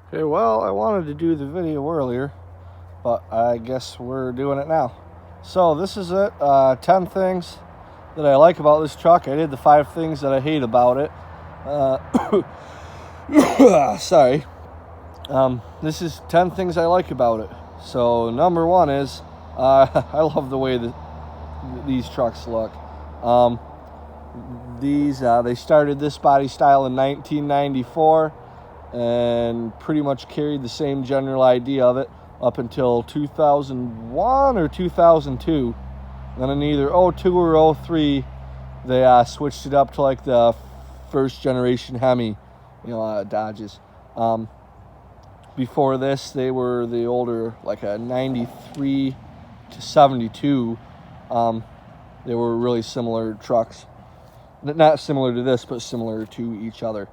Okay, well, I wanted to do the video earlier, but I guess we're doing it now. So this is it. 10 things that I like about this truck. I did the 5 things that I hate about it. Sorry. This is 10 things I like about it. So number 1 is I love the way that these trucks look. They started this body style in 1994 and pretty much carried the same general idea of it up until 2001 or 2002. Then in either 02 or 03, they switched it up to like the first generation Hemi, Dodges. Before this, they were the older, like a 93 to 72. They were really similar trucks. Not similar to this, but similar to each other.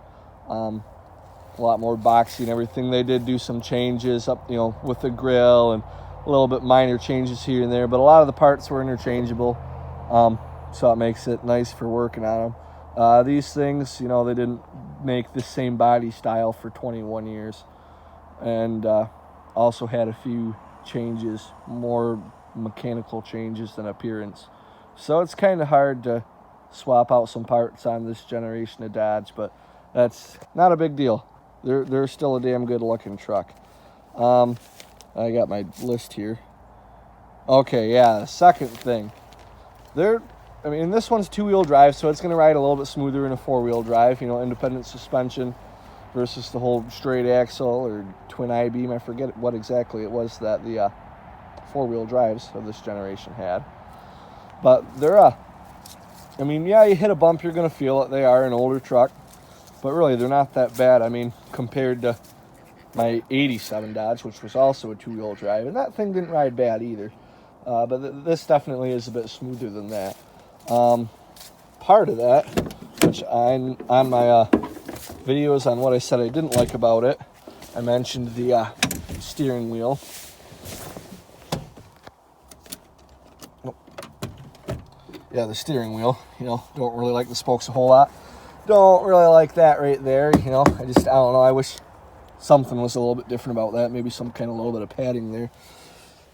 A lot more boxy and everything. They did do some changes up, with the grill and a little bit minor changes here and there, but a lot of the parts were interchangeable. So it makes it nice for working on them. These things, they didn't make the same body style for 21 years. And also had a few changes, more mechanical changes than appearance. So it's kind of hard to swap out some parts on this generation of Dodge, but that's not a big deal. They're still a damn good looking truck. I got my list here. Okay, yeah, second thing. This one's 2-wheel drive, so it's going to ride a little bit smoother in a 4-wheel drive, independent suspension versus the whole straight axle or twin I-beam. I forget what exactly it was that the 4-wheel drives of this generation had. But they're, you hit a bump, you're going to feel it. They are an older truck. But really, they're not that bad. Compared to my 87 Dodge, which was also a 2-wheel drive. And that thing didn't ride bad either. But this definitely is a bit smoother than that. Part of that, which on my videos on what I said I didn't like about it, I mentioned the steering wheel. Yeah, the steering wheel. Don't really like the spokes a whole lot. Don't really like that right there. I don't know. I wish something was a little bit different about that. Maybe some kind of little bit of padding there.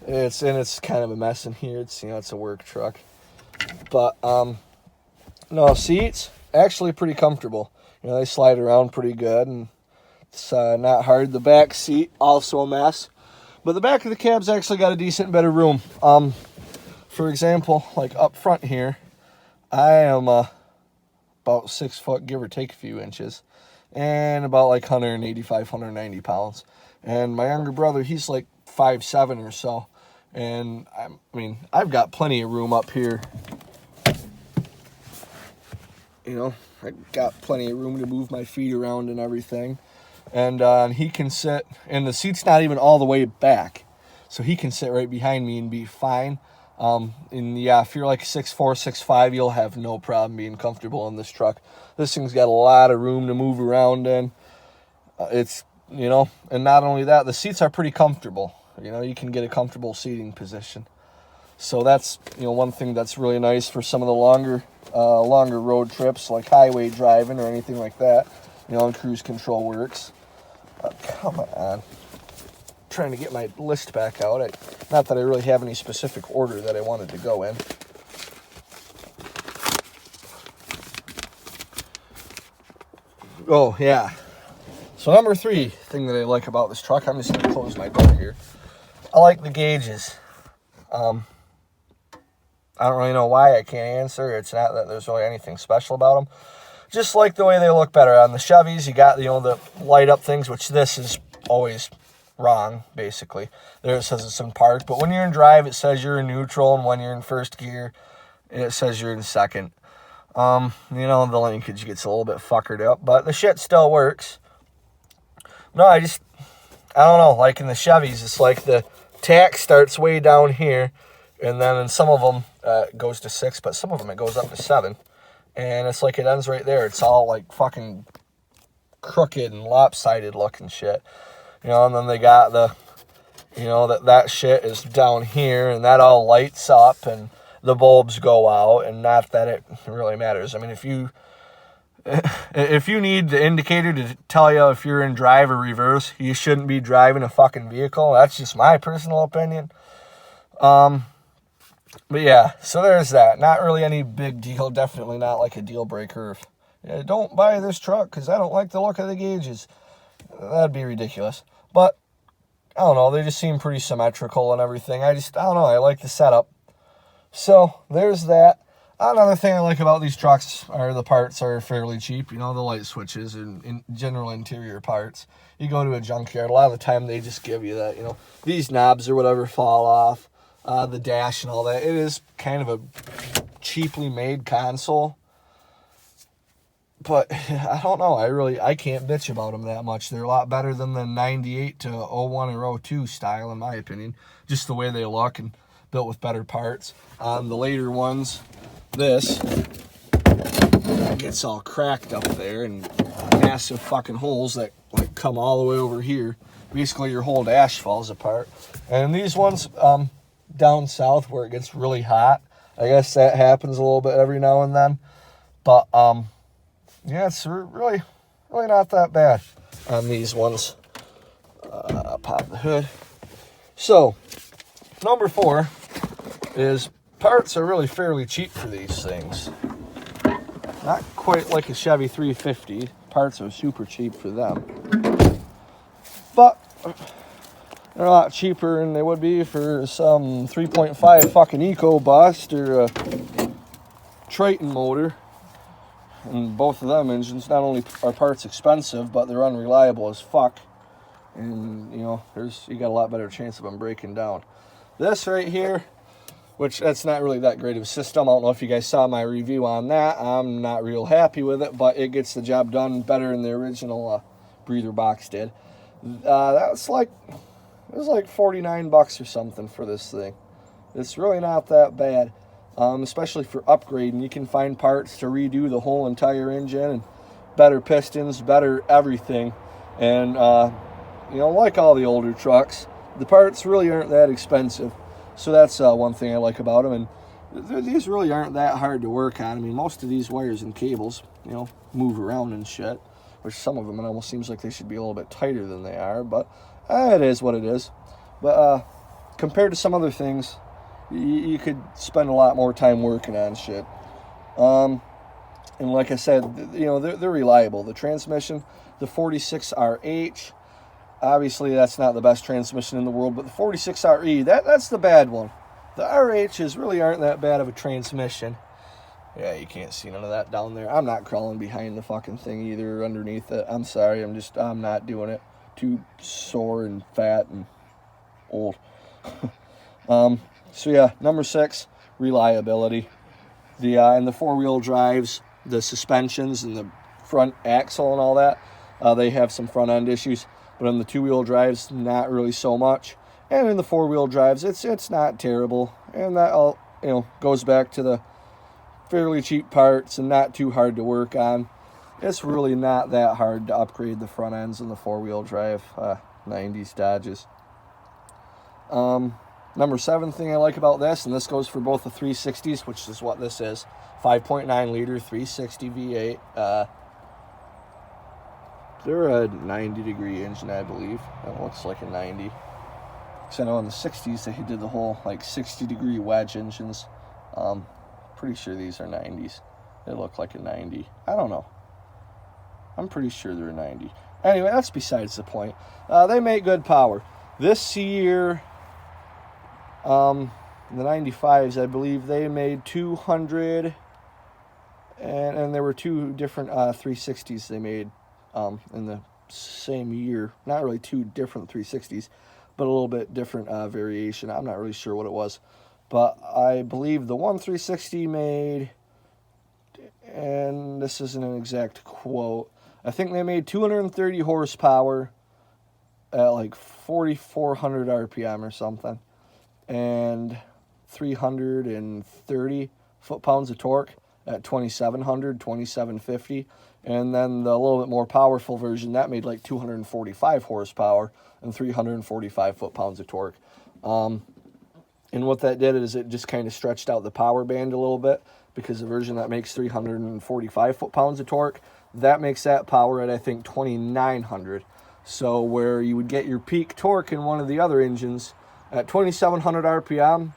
It's kind of a mess in here. It's a work truck. But no, seats actually pretty comfortable. They slide around pretty good and it's not hard. The back seat also a mess, but the back of the cab's actually got a decent bit of room. For example, like up front here, I am about 6 foot, give or take a few inches, and about like 185, 190 pounds. And my younger brother, he's like 5'7" or so. And I've got plenty of room up here. I got plenty of room to move my feet around and everything. And he can sit, and the seat's not even all the way back. So he can sit right behind me and be fine. If you're like 6'4", 6'5", you'll have no problem being comfortable in this truck. This thing's got a lot of room to move around in. And not only that, the seats are pretty comfortable. You can get a comfortable seating position. So that's, one thing that's really nice for some of the longer road trips, like highway driving or anything like that. And cruise control works. Come on. Trying to get my list back out. Not that I really have any specific order that I wanted to go in. Oh, yeah. So number 3 thing that I like about this truck, I'm just going to close my door here. I like the gauges. I don't really know why. I can't answer. It's not that there's really anything special about them. Just like the way they look better. On the Chevys, you got, the light up things, which this is always wrong, basically. There it says it's in park, but when you're in drive, it says you're in neutral, and when you're in first gear, it says you're in second. The linkage gets a little bit fuckered up, but the shit still works. No, I don't know, like in the Chevys, it's like the tack starts way down here, and then in some of them it goes to 6, but some of them it goes up to 7, and it's like it ends right there. It's all like fucking crooked and lopsided looking shit. And then they got the, that shit is down here, and that all lights up, and the bulbs go out, and not that it really matters. If you if you need the indicator to tell you if you're in drive or reverse, you shouldn't be driving a fucking vehicle. That's just my personal opinion. But yeah, so there's that. Not really any big deal. Definitely not like a deal breaker. Yeah, don't buy this truck because I don't like the look of the gauges. That'd be ridiculous. But I don't know. They just seem pretty symmetrical and everything. I don't know. I like the setup. So there's that. Another thing I like about these trucks are the parts are fairly cheap. You know, the light switches and general interior parts. You go to a junkyard, a lot of the time they just give you that, you know, these knobs or whatever fall off, the dash and all that. It is kind of a cheaply made console. But I don't know. I can't bitch about them that much. They're a lot better than the 98 to 01 or 02 style, in my opinion. Just the way they look and built with better parts. On the later ones, this gets all cracked up there and massive fucking holes that like come all the way over here. Basically, your whole dash falls apart. And these ones down south where it gets really hot, I guess that happens a little bit every now and then. But yeah, it's really not that bad on these ones. Pop the hood. So, number 4 is parts are really fairly cheap for these things. Not quite like a Chevy 350. Parts are super cheap for them. But they're a lot cheaper than they would be for some 3.5 fucking EcoBoost or a Triton motor. And both of them engines, not only are parts expensive, but they're unreliable as fuck. And, you know, you got a lot better chance of them breaking down. This right here, which that's not really that great of a system. I don't know if you guys saw my review on that. I'm not real happy with it, but it gets the job done better than the original breather box did. It was like $49 or something for this thing. It's really not that bad. Especially for upgrading. You can find parts to redo the whole entire engine and better pistons, better everything. And, you know, like all the older trucks, the parts really aren't that expensive. So that's one thing I like about them. And these really aren't that hard to work on. I mean, most of these wires and cables, you know, move around and shit. Which some of them, it almost seems like they should be a little bit tighter than they are. But it is what it is. But compared to some other things, you could spend a lot more time working on shit. And like I said, you know, they're reliable. The transmission, the 46RH, obviously that's not the best transmission in the world, but the 46RE, that's the bad one. The RHs really aren't that bad of a transmission. Yeah, you can't see none of that down there. I'm not crawling behind the fucking thing either, underneath it. I'm sorry, I'm not doing it. Too sore and fat and old. So yeah, number 6, reliability. And the 4-wheel drives, the suspensions and the front axle and all that, they have some front end issues. But on the 2-wheel drives, not really so much. And in the 4-wheel drives, it's not terrible. And that all, you know, goes back to the fairly cheap parts and not too hard to work on. It's really not that hard to upgrade the front ends in the 4-wheel drive 90s Dodges. Number 7 thing I like about this, and this goes for both the 360s, which is what this is, 5.9 liter 360 V8. They're a 90 degree engine, I believe. That looks like a 90. Because I know in the 60s they did the whole like 60 degree wedge engines. Pretty sure these are 90s. They look like a 90. I don't know. I'm pretty sure they're a 90. Anyway, that's besides the point. They make good power. This year, the 95s, I believe they made 200, and there were 2 different 360s they made in the same year. Not really 2 different 360s, but a little bit different variation. I'm not really sure what it was, but I believe the one 360 made, and this isn't an exact quote, I think they made 230 horsepower at like 4,400 RPM or something, and 330 foot-pounds of torque at 2,700, 2,750. And then the little bit more powerful version, that made like 245 horsepower and 345 foot-pounds of torque. And what that did is it just kind of stretched out the power band a little bit, because the version that makes 345 foot-pounds of torque, that makes that power at, I think, 2,900. So where you would get your peak torque in one of the other engines at 2,700 RPM,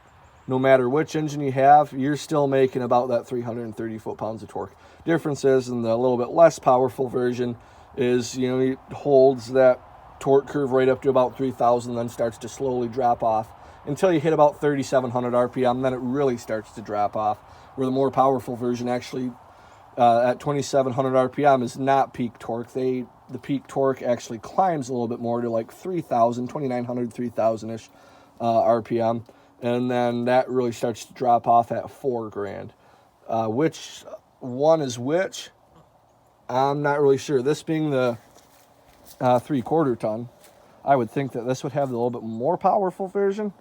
no matter which engine you have, you're still making about that 330 foot-pounds of torque. Difference is in the little bit less powerful version is, you know, it holds that torque curve right up to about 3,000, then starts to slowly drop off until you hit about 3,700 RPM, then it really starts to drop off, where the more powerful version actually at 2,700 RPM is not peak torque. The peak torque actually climbs a little bit more to like 3,000, 2,900, 3,000-ish RPM, and then that really starts to drop off at 4 grand. Which one is which? I'm not really sure. This being the 3/4 ton, I would think that this would have the little bit more powerful version,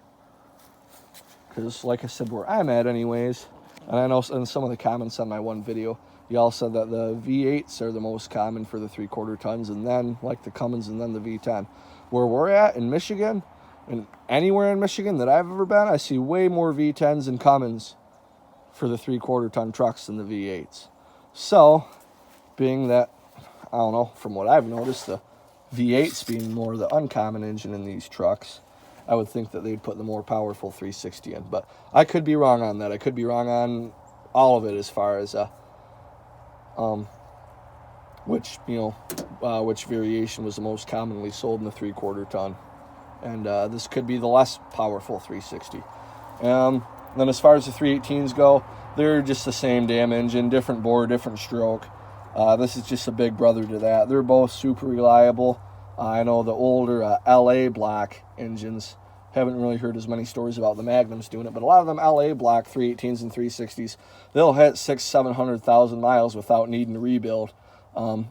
because like I said, where I'm at anyways, and I know in some of the comments on my one video, y'all said that the V8s are the most common for the 3/4 tons, and then like the Cummins, and then the V10. Where we're at in Michigan, and anywhere in Michigan that I've ever been, I see way more V10s and Cummins for the 3/4 ton trucks than the V8s. So, being that, I don't know, from what I've noticed, the V8s being more the uncommon engine in these trucks, I would think that they'd put the more powerful 360 in. But I could be wrong on that. I could be wrong on all of it as far as which variation was the most commonly sold in the 3/4 ton. And this could be the less powerful 360. Then as far as the 318s go, they're just the same damn engine, different bore, different stroke. This is just a big brother to that. They're both super reliable. I know the older LA block engines, haven't really heard as many stories about the Magnums doing it, but a lot of them LA block 318s and 360s, they'll hit 600,000-700,000 miles without needing to rebuild.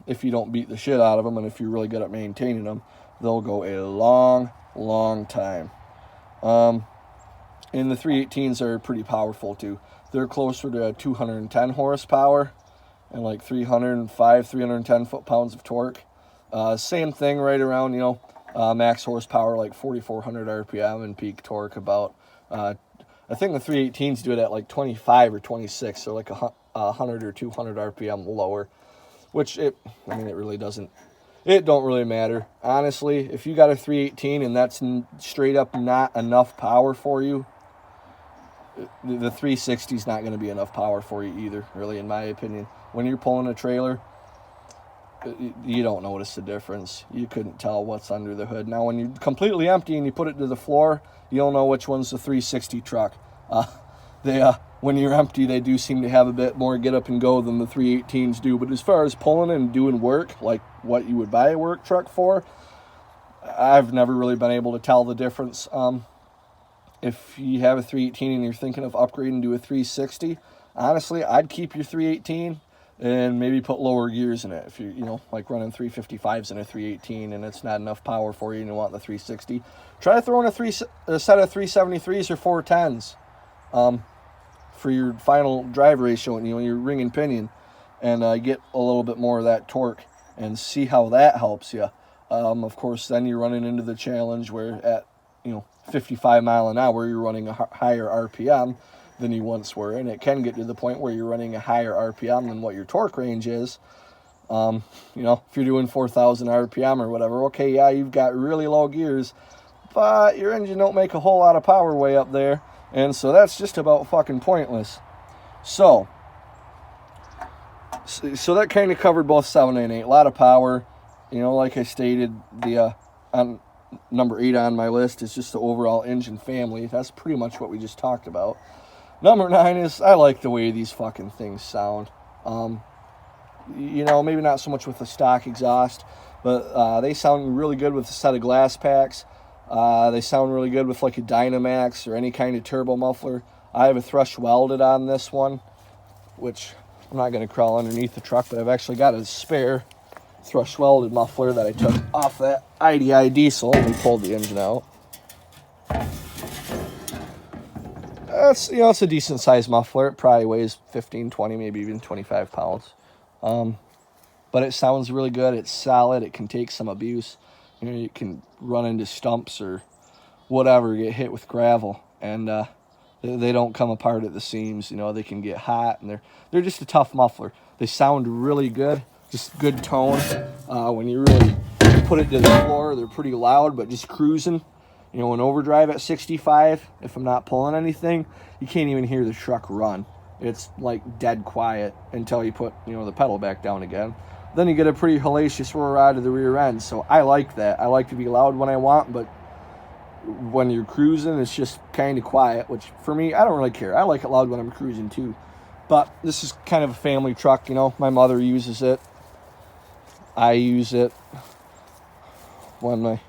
If you don't beat the shit out of them, and if you're really good at maintaining them, they'll go a long time. And the 318s are pretty powerful too. They're closer to 210 horsepower and like 310 foot-pounds of torque. Same thing right around, max horsepower, like 4,400 RPM, and peak torque about, I think the 318s do it at like 25 or 26, so like 100 or 200 RPM lower, which it really doesn't, it don't really matter. Honestly, if you got a 318 and that's straight up not enough power for you, the 360 is not going to be enough power for you either, really, in my opinion. When you're pulling a trailer, you don't notice the difference. You couldn't tell what's under the hood. Now, when you're completely empty and you put it to the floor, you'll know which one's the 360 truck. When you're empty, they do seem to have a bit more get up and go than the 318s do. But as far as pulling and doing work, like what you would buy a work truck for, I've never really been able to tell the difference. If you have a 318 and you're thinking of upgrading to a 360, honestly, I'd keep your 318 and maybe put lower gears in it. If you're, like running 355s in a 318 and it's not enough power for you and you want the 360, try throwing a set of 373s or 410s for your final drive ratio and your ring and pinion, and get a little bit more of that torque and see how that helps you. Of course, then you're running into the challenge where at 55 mile an hour, you're running a higher RPM than you once were, and it can get to the point where you're running a higher RPM than what your torque range is. If you're doing 4,000 RPM or whatever, okay, yeah, you've got really low gears, but your engine don't make a whole lot of power way up there, and so that's just about fucking pointless. So that kind of covered both 7 and 8. A lot of power. Like I stated, the on number 8 on my list is just the overall engine family. That's pretty much what we just talked about. Number 9 is, I like the way these fucking things sound. Maybe not so much with the stock exhaust, but they sound really good with a set of glass packs. They sound really good with like a Dynamax or any kind of turbo muffler. I have a thrush welded on this one, which I'm not going to crawl underneath the truck, but I've actually got a spare thrush welded muffler that I took off that IDI diesel and we pulled the engine out. It's a decent sized muffler. It probably weighs 15, 20, maybe even 25 pounds. But it sounds really good. It's solid. It can take some abuse. You can run into stumps or whatever, get hit with gravel. And They don't come apart at the seams. You know, they can get hot, and they're just a tough muffler. They sound really good, just good tone. When you really put it to the floor, they're pretty loud, but just cruising. You know, in overdrive at 65, if I'm not pulling anything, you can't even hear the truck run. It's like dead quiet until you put, you know, the pedal back down again. Then you get a pretty hellacious roar out of the rear end. So I like that. I like to be loud when I want, but when you're cruising, it's just kind of quiet, which for me, I don't really care. I like it loud when I'm cruising too. But this is kind of a family truck, you know. My mother uses it. I use it. When my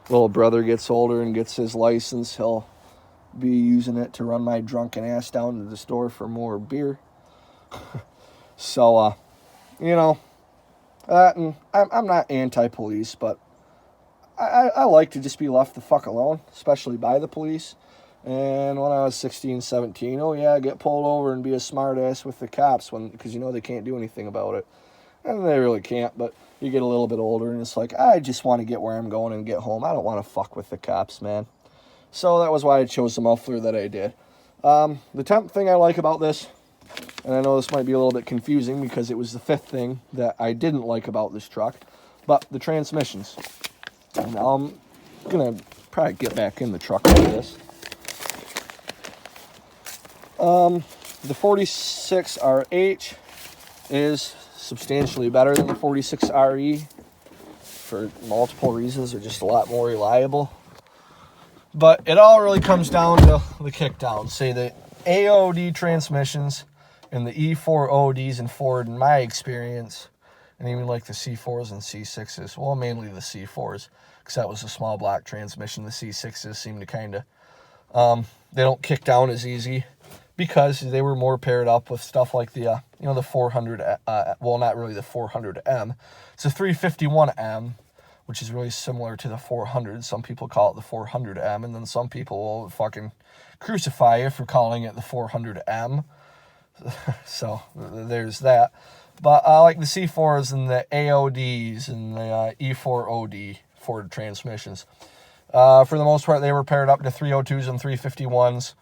little brother gets older and gets his license, he'll be using it to run my drunken ass down to the store for more beer. So, you know, and I'm not anti-police, but I like to just be left the fuck alone, especially by the police. And when I was 16, 17, oh yeah, get pulled over and be a smart ass with the cops because you know they can't do anything about it. And they really can't, but you get a little bit older and it's like, I just want to get where I'm going and get home. I don't want to fuck with the cops, man. So that was why I chose the muffler that I did. The 10th thing I like about this, and I know this might be a little bit confusing because it was the 5th thing that I didn't like about this truck, but the transmissions. And now I'm going to probably get back in the truck like this. The 46RH is substantially better than the 46RE for multiple reasons. They're just a lot more reliable. But it all really comes down to the kickdown. Say the AOD transmissions and the E4ODs in Ford, in my experience, and even like the C4s and C6s, well, mainly the C4s, because that was a small block transmission. The C6s seem to kind of, they don't kick down as easy because they were more paired up with stuff like the, the 400, well, not really the 400M. It's a 351M, which is really similar to the 400. Some people call it the 400M, and then some people will fucking crucify you for calling it the 400M. So there's that. But I like the C4s and the AODs and the E4OD Ford transmissions. For the most part, they were paired up to 302s and 351s.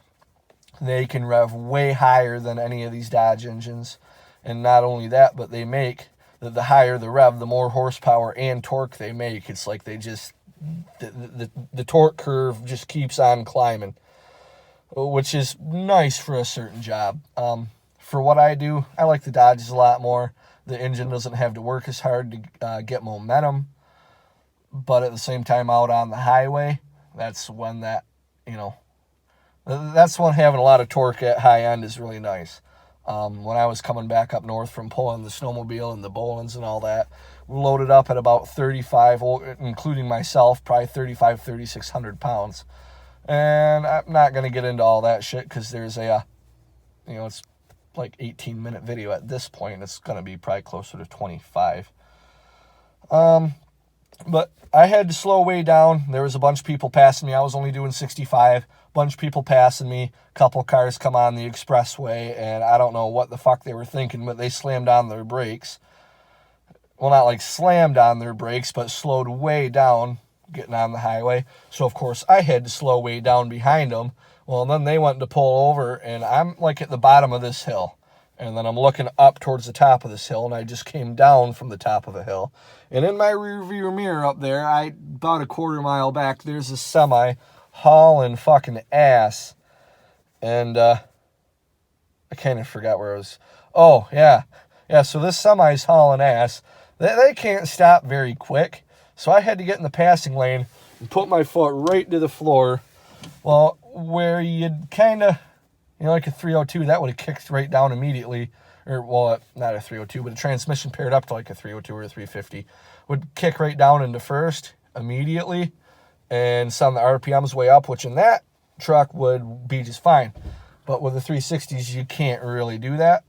They can rev way higher than any of these Dodge engines. And not only that, but they make, the higher the rev, the more horsepower and torque they make. It's like they just, the torque curve just keeps on climbing, which is nice for a certain job. For what I do, I like the Dodges a lot more. The engine doesn't have to work as hard to get momentum. But at the same time, out on the highway, that's when that's when having a lot of torque at high end is really nice. When I was coming back up north from pulling the snowmobile and the Bolins and all that, we loaded up at about 35, including myself, probably 3,600 pounds. And I'm not going to get into all that shit because there's it's like 18-minute video at this point. It's going to be probably closer to 25. But I had to slow way down. There was a bunch of people passing me. I was only doing 65. Bunch of people passing me. Couple cars come on the expressway, and I don't know what the fuck they were thinking, but they slammed on their brakes. Well, not like slammed on their brakes, but slowed way down getting on the highway. So, of course, I had to slow way down behind them. Well, and then they went to pull over, and I'm like at the bottom of this hill. And then I'm looking up towards the top of this hill, and I just came down from the top of the hill. And in my rear view mirror up there, about a quarter mile back, there's a semi hauling fucking ass. And I kind of forgot where I was. Oh, yeah. Yeah, so this semi's hauling ass. They can't stop very quick. So I had to get in the passing lane and put my foot right to the floor. Well, where you'd kind of, like a 302, that would have kicked right down immediately. Or, well, not a 302, but a transmission paired up to like a 302 or a 350 would kick right down into first immediately and send the RPMs way up, which in that truck would be just fine. But with the 360s, you can't really do that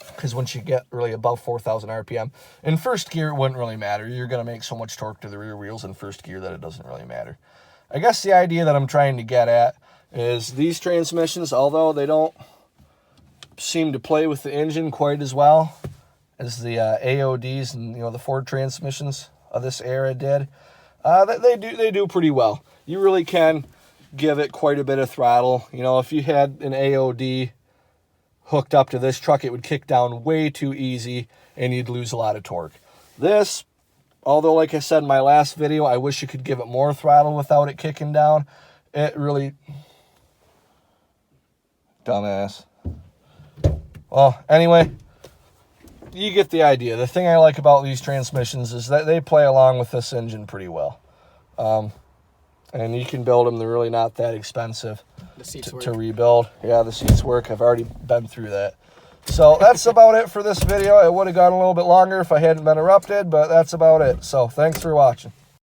because once you get really above 4,000 RPM, in first gear, it wouldn't really matter. You're going to make so much torque to the rear wheels in first gear that it doesn't really matter. I guess the idea that I'm trying to get at is these transmissions, although they don't seem to play with the engine quite as well as the AODs and the Ford transmissions of this era did, they do pretty well. You really can give it quite a bit of throttle. You know, if you had an AOD hooked up to this truck, it would kick down way too easy and you'd lose a lot of torque. This, although like I said in my last video, I wish you could give it more throttle without it kicking down. It really... Dumbass. Well, anyway, you get the idea. The thing I like about these transmissions is that they play along with this engine pretty well. And you can build them. They're really not that expensive to rebuild. Yeah, the seats work. I've already been through that. So that's about it for this video. It would have gone a little bit longer if I hadn't been interrupted, but that's about it. So thanks for watching.